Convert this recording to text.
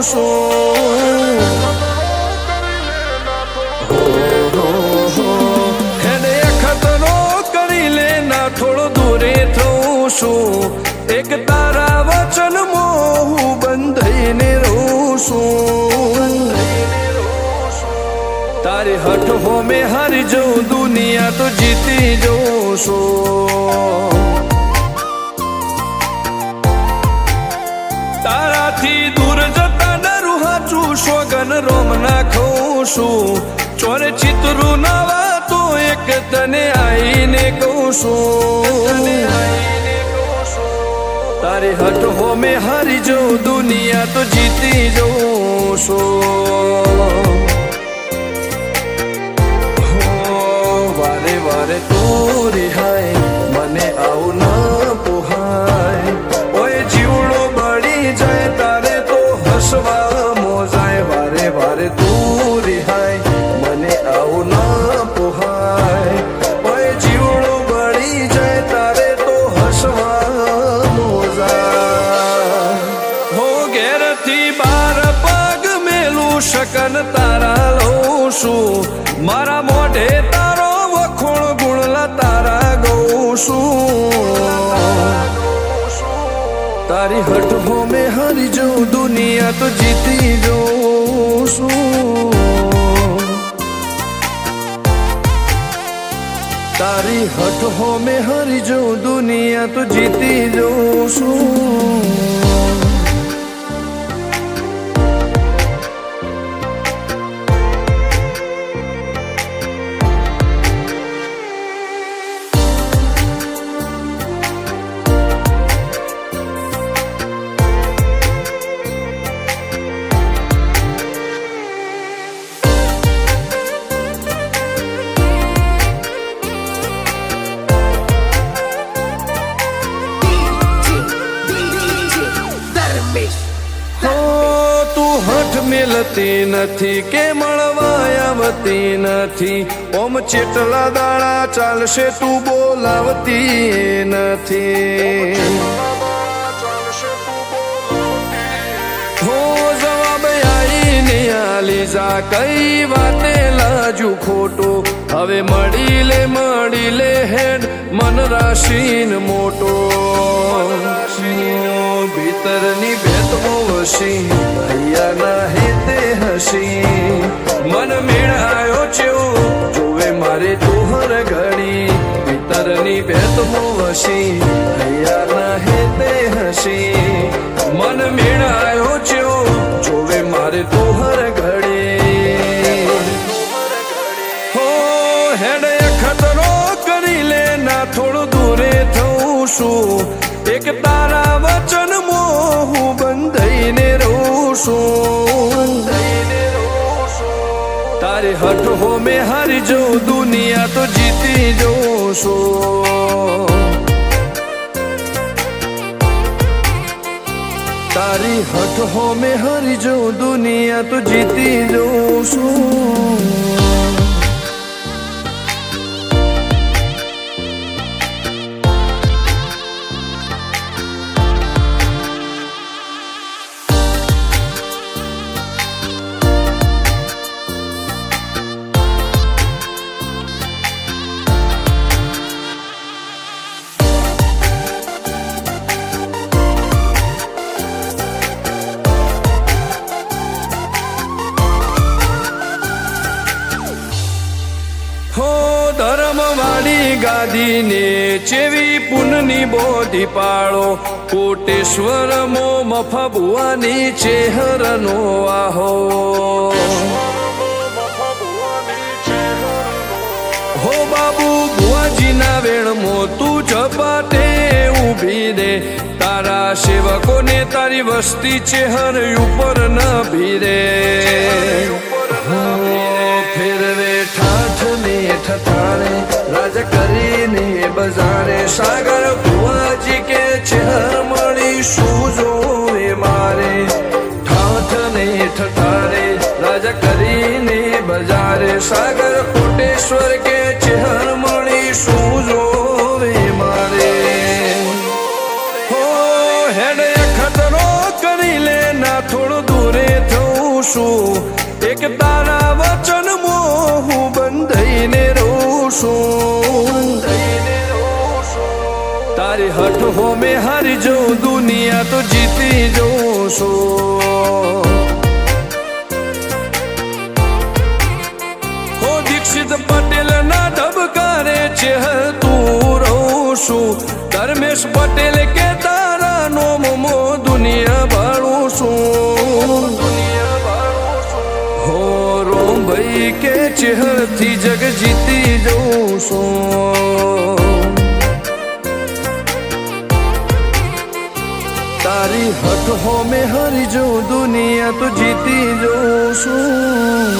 છું હેડે ખતરો કરી લે ના થોડો દૂરે થઉં છું એક તારા વચનમાં હું બંધાઈને રહું છું તારી હઠ હો મેં હારી જઉં દુનિયા તો જીતી જઉં છું તારાથી દૂર જતા ડરું હાચું સોગન રોમ નાખું છું ચોરે ચિતરું નવા તો એક તને આઈને કહું છું તારી હઠ હો મેં હારી જઉં દુનિયા તો જીતી જઉં છું વારે વારે તું રિહાય મને આવું ન પોહાય ઓય જીવડો બળી જાય તારે તો હસવા મોજાય વારે વારે તું રિહાય મને આવું ન પોહાય ઓય જીવડો બળી જાય તારે તો હસવા મોજાય હો ઘેરથી બાર પગ મેલું શકન તારા લઉં છું મારા મોઢે તારો વખોણ ગુણલા તારા ગઉં છું તારી હઠ હો મેં હારી જઉં દુનિયા તો જીતી જઉં છું તારી હઠ હો મેં હારી જઉં દુનિયા તો જીતી જઉં છું મેલતી નથી કે મળવા આવતી નથી ઓમ ચેટલા દાડા ચાલશે તું બોલાવતી નથી હો જવાબ આઈને આલી જા કઈ વાતે લાજુ ખોટો હવે મળી લે હેડ મન રાશીન મોટો ભીતરની ભેતમો વસી ભૈયા ના હેતે હસી મન મેળાયો ચેવો જોવે મારે તોહર ઘડી ભીતરની ભેતમો વસી ભૈયા ના હેતે હસી મન મેળાયો ચેવો જોવે મારે તોહર ઘડી હો હેડે ખતરો કરી લે ના થોડું દૂરે થઉં છું એક તારા વચનમાં હું બંધાઈને રહું છું તારી હઠ હો મેં હારી જઉં દુનિયા તો જીતી જઉં છું તારી હઠ હો મેં હારી જઉં દુનિયા તો જીતી જઉં છું ધર્મવાળી ગાદીને ચેવી પુનની બોધી પાળો કોટેશ્વર મો મફા ભુવાની ચેહરનો આહો હો બાબુ ભુવાજીના વેણમો તું ઝપાટે ઊભી દે તારા સેવકોને તારી વસ્તી ચેહર ઉપર ન ભીરે ફેરવે ઠાઠ ને ઠઠાણે રાજ કરીને બજારે સાગર ભુવાજી કે ચેહર મળી શું જોવે મારે ઠાઠ ને ઠઠાણે રાજ કરીને બજારે સાગર કોટેશ્વર કે ચેહર મળી શું જોવે મારે હો હેડે ખતરો કરી લે ના થોડો દૂરે એક તારા વચનમાં હું બંધાઈને રહું છું તારી હઠ હો મેં હારી જઉં દુનિયા તો જીતી જઉં છું હો દીક્ષિત પટેલ ના ધબકારે છે તું રહું છું ધર્મેશ પટેલ કે તારા નોમો દુનિયા ભાળું છું હો રોમ ભાઈ કે ચેહરથી જગ જીતી જઉં છું તારી હઠ હો મેં હારી જઉં દુનિયા તો જીતી જઉં છું